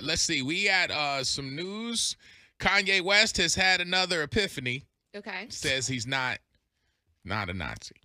let's see. We got some news. Kanye West has had another epiphany. Okay. Says he's not a Nazi.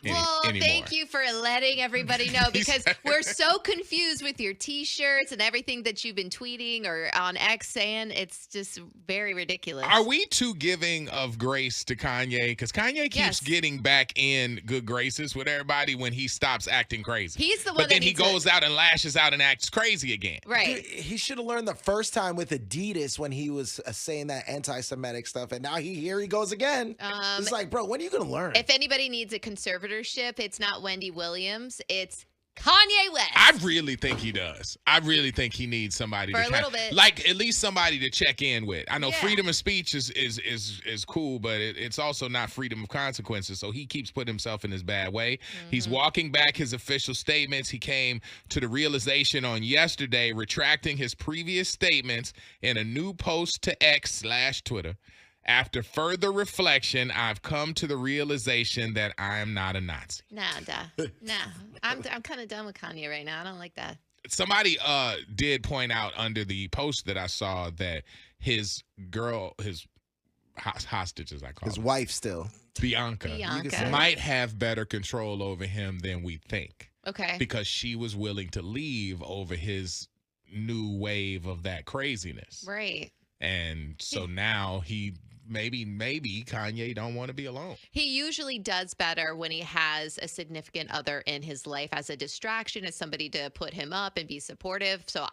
Well, thank you for letting everybody know because we're so confused with your T-shirts and everything that you've been tweeting or on X saying. It's just very ridiculous. Are we too giving of grace to Kanye? Because Kanye keeps getting back in good graces with everybody when he stops acting crazy. He's the one but then he goes out and lashes out and acts crazy again. Right. Dude, he should have learned the first time with Adidas when he was saying that anti-Semitic stuff, and now here he goes again. It's like, bro, when are you going to learn? If anybody needs a conservatorship, it's not Wendy Williams, it's Kanye West. I really think he does. I really think he needs somebody for to a little bit, like at least somebody to check in with. I know freedom of speech is cool, but it's also not freedom of consequences. So he keeps putting himself in his bad way. Mm-hmm. He's walking back his official statements. He came to the realization on yesterday, retracting his previous statements in a new post to X/Twitter. After further reflection, I've come to the realization that I am not a Nazi. Nah. I'm kind of done with Kanye right now. I don't like that. Somebody did point out under the post that I saw that his hostage, as I call his wife still, Bianca, might have better control over him than we think. Okay. Because she was willing to leave over his new wave of that craziness. Right. And so now maybe Kanye don't want to be alone. He usually does better when he has a significant other in his life as a distraction, as somebody to put him up and be supportive. So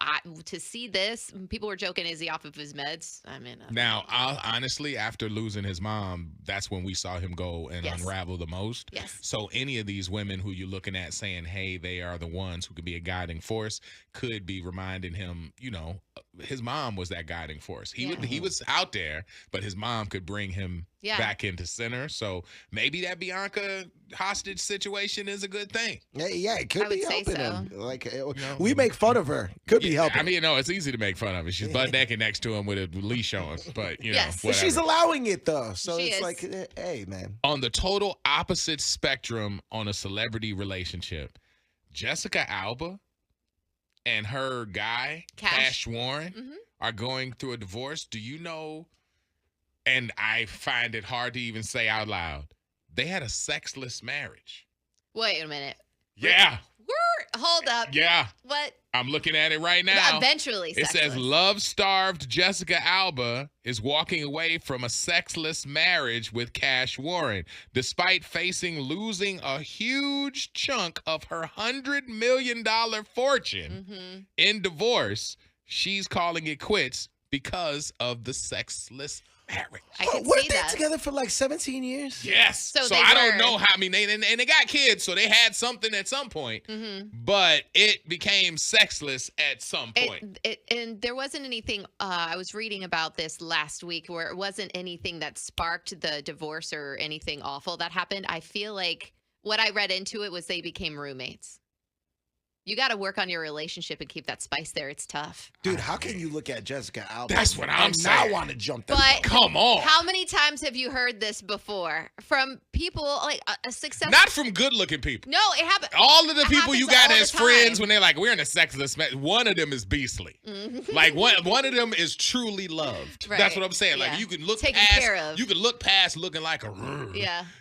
to see this, people were joking, is he off of his meds? I mean, honestly, after losing his mom, that's when we saw him go and unravel the most. Yes. So any of these women who you're looking at saying, hey, they are the ones who could be a guiding force, could be reminding him, his mom was that guiding force. He was out there, but his mom could bring him back into center. So maybe that Bianca hostage situation is a good thing. Yeah, it could be helping him. Like we we make fun of her. Could be helping. I mean, it's easy to make fun of her. She's butt naked next to him with a leash on, but But she's allowing it though. So she it's is. like, hey, man. On the total opposite spectrum on a celebrity relationship, Jessica Alba and her guy, Cash Warren, are going through a divorce. Do you know, and I find it hard to even say out loud, they had a sexless marriage. Wait a minute. Yeah. Hold up. Yeah. What? I'm looking at it right now. Eventually It says love-starved Jessica Alba is walking away from a sexless marriage with Cash Warren. Despite losing a huge chunk of her $100 million fortune in divorce, she's calling it quits because of the sexless marriage. Weren't they together for like 17 years? Yes. So I don't know how. I mean, they got kids, so they had something at some point. But it became sexless at some point. And there wasn't anything. I was reading about this last week where it wasn't anything that sparked the divorce or anything awful that happened. I feel like what I read into it was they became roommates. You got to work on your relationship and keep that spice there. It's tough. Dude, how can you look at Jessica Alba? That's what I'm saying. Now want to jump that. But come on. How many times have you heard this before from people like a successful? Not from good-looking people. No, it happened. All of the people you got as friends when they're like, we're in a sexless marriage, one of them is beastly. Like one of them is truly loved. Right. That's what I'm saying. Like you can look past. You can look past looking like a.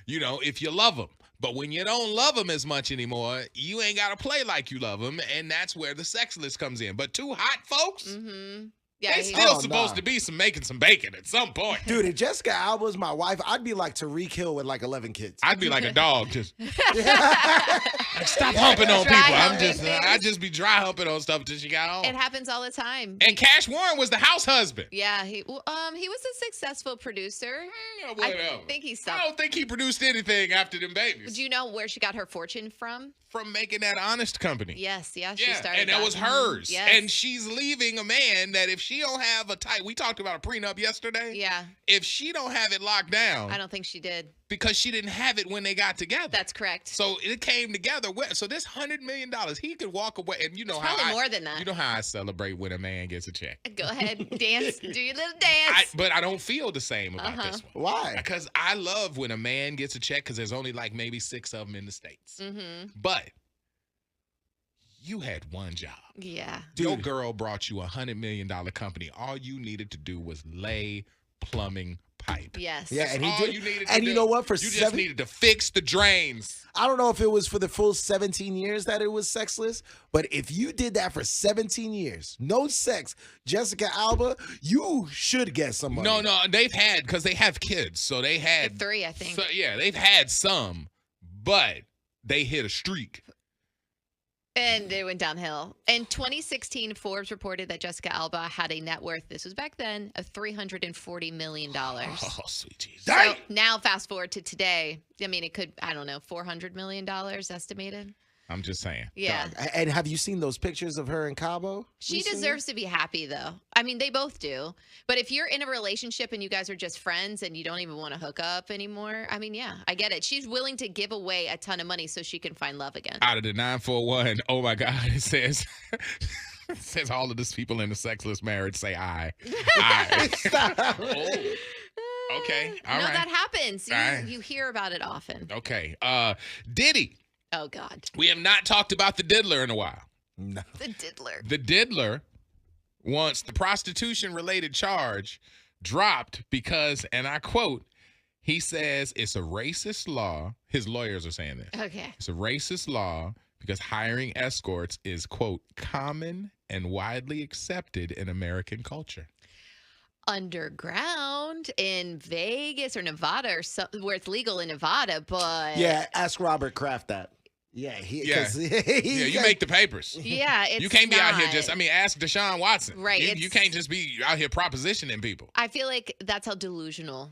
If you love them. But when you don't love them as much anymore, you ain't got to play like you love them, and that's where the sexless comes in. But two hot folks, they still supposed to be making some bacon at some point. Dude, if Jessica Alba was my wife, I'd be like Tariq Hill with like 11 kids. I'd be like a dog, just like, stop humping on people. I just be dry humping on stuff till she got home. It happens all the time. And Cash Warren was the house husband. Yeah, he was a successful producer. I think he stopped. I don't think he produced anything after them babies. Do you know where she got her fortune from? From making that Honest company. Yes, she started. And that was hers. Yes. And she's leaving a man that if she don't have we talked about a prenup yesterday. Yeah. If she don't have it locked down. I don't think she did. Because she didn't have it when they got together. That's correct. So it came together. So this $100 million, he could walk away. And you know it's probably more than that. You know how I celebrate when a man gets a check. Go ahead, dance. Do your little dance. But I don't feel the same about this one. Why? Because I love when a man gets a check because there's only like maybe 6 of them in the States. But you had one job. Yeah. Your girl brought you $100 million company. All you needed to do was lay plumbing pipe. Yes. Yeah, and he all did. You needed to and do. You know what? You just needed to fix the drains. I don't know if it was for the full 17 years that it was sexless, but if you did that for 17 years, no sex, Jessica Alba, you should get some money. No, they've had, because they have kids, so they had 3, I think. So, yeah, they've had some, but they hit a streak. And it went downhill. In 2016, Forbes reported that Jessica Alba had a net worth, this was back then, of $340 million. Oh, sweet Jesus. So now fast forward to today. I mean, it could, I don't know, $400 million estimated. I'm just saying. Yeah. God. And have you seen those pictures of her in Cabo? She deserves to be happy, though. I mean, they both do. But if you're in a relationship and you guys are just friends and you don't even want to hook up anymore, I mean, yeah, I get it. She's willing to give away a ton of money so she can find love again. Out of the 941, oh my God, it says... It says all of these people in the sexless marriage say I. Oh. Okay. All right. That happens. You hear about it often. Okay. Diddy. Oh, God. We have not talked about the Diddler in a while. No. The Diddler. The Diddler wants the prostitution-related charge dropped because, and I quote, he says it's a racist law. His lawyers are saying this. Okay. It's a racist law because hiring escorts is, quote, common and widely accepted in American culture. Underground in Vegas or Nevada or where it's legal in Nevada, but... Yeah, ask Robert Kraft that. Yeah, you make the papers. Yeah, it's you can't be out here not. just. I mean, ask Deshaun Watson. Right, you can't just be out here propositioning people. I feel like that's how delusional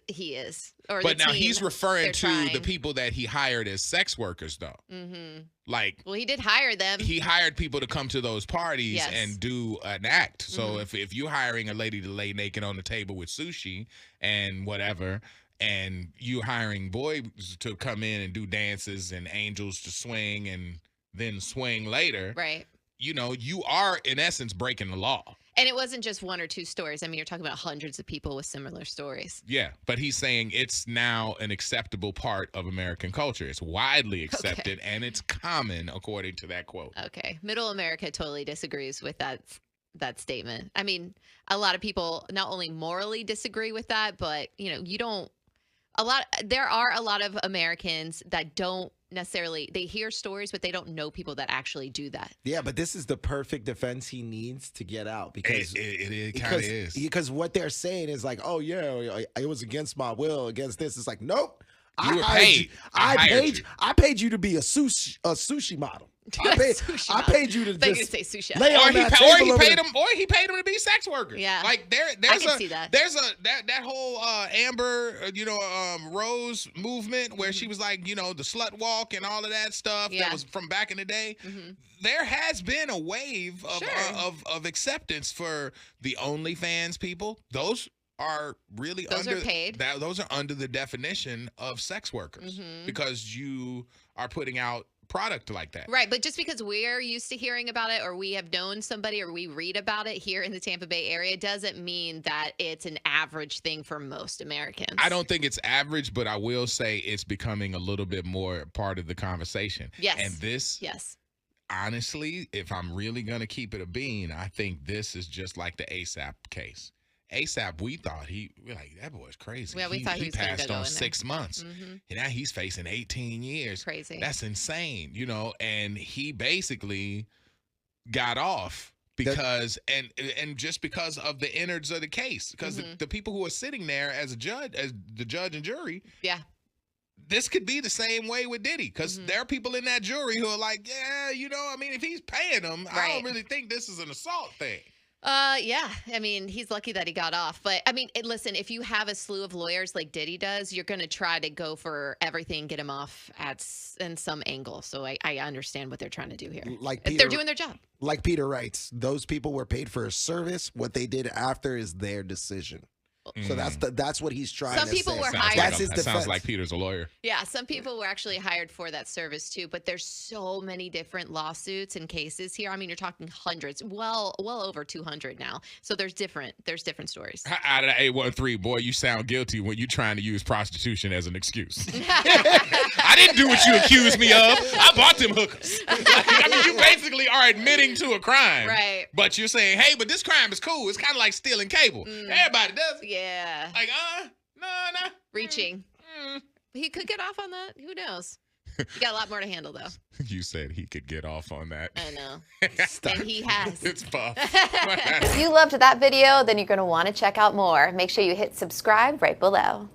he is. But now he's referring to trying. the people that he hired as sex workers, though. Mm-hmm. Like, well, he did hire them. He hired people to come to those parties and do an act. So if you're hiring a lady to lay naked on the table with sushi and whatever, and you hiring boys to come in and do dances and angels to swing and then swing later, right? You know, you are in essence breaking the law. And it wasn't just 1 or 2 stories. I mean, you're talking about hundreds of people with similar stories. Yeah, but he's saying it's now an acceptable part of American culture. It's widely accepted and it's common, according to that quote. Okay. Middle America totally disagrees with that statement. I mean, a lot of people not only morally disagree with that, but, you know, there are a lot of Americans that don't necessarily, they hear stories, but they don't know people that actually do that. Yeah, but this is the perfect defense he needs to get out because it kind of is. Because what they're saying is like, oh yeah, it was against my will, against this. It's like, nope. You were paid. I paid you to be a sushi model. I paid you to just say sushi. lay on that table. Or he paid them to be sex workers. Yeah, like I can see that. There's that whole Amber, Rose movement where she was like, the slut walk and all of that stuff that was from back in the day. Mm-hmm. There has been a wave of acceptance for the OnlyFans people. Those are really are paid. Those are under the definition of sex workers because you are putting out product like that. Right, but just because we're used to hearing about it or we have known somebody or we read about it here in the Tampa Bay area doesn't mean that it's an average thing for most Americans. I don't think it's average, but I will say it's becoming a little bit more part of the conversation. Yes. And this, honestly, if I'm really going to keep it a bean, I think this is just like the ASAP case. ASAP, we thought we're like, that boy's crazy. Yeah, we thought he was passed go on in 6 months. And now he's facing 18 years. Crazy. That's insane, and he basically got off because and just because of the innards of the case. Because the people who are sitting there as the judge and jury, this could be the same way with Diddy. Because there are people in that jury who are like, if he's paying them, I don't really think this is an assault thing. Yeah. I mean, he's lucky that he got off. But I mean, listen, if you have a slew of lawyers like Diddy does, you're going to try to go for everything, get him off in some angle. So I understand what they're trying to do here. They're doing their job. Like Peter writes, those people were paid for a service. What they did after is their decision. So that's what he's trying Some to people say. were Sounds hired. like That's his that sounds defense. like Peter's a lawyer. Yeah, some people were actually hired for that service too, but there's so many different lawsuits and cases here. I mean, you're talking hundreds, well over 200 now. So there's different stories. Out of the 813, boy, you sound guilty when you're trying to use prostitution as an excuse. I didn't do what you accused me of. I bought them hookers. I mean, you basically are admitting to a crime. Right. But you're saying, hey, but this crime is cool. It's kind of like stealing cable. Everybody does it. Yeah. Like, no. Reaching. He could get off on that. Who knows? You got a lot more to handle, though. You said he could get off on that. I know. And he has. It's Puff. If you loved that video, then you're going to want to check out more. Make sure you hit subscribe right below.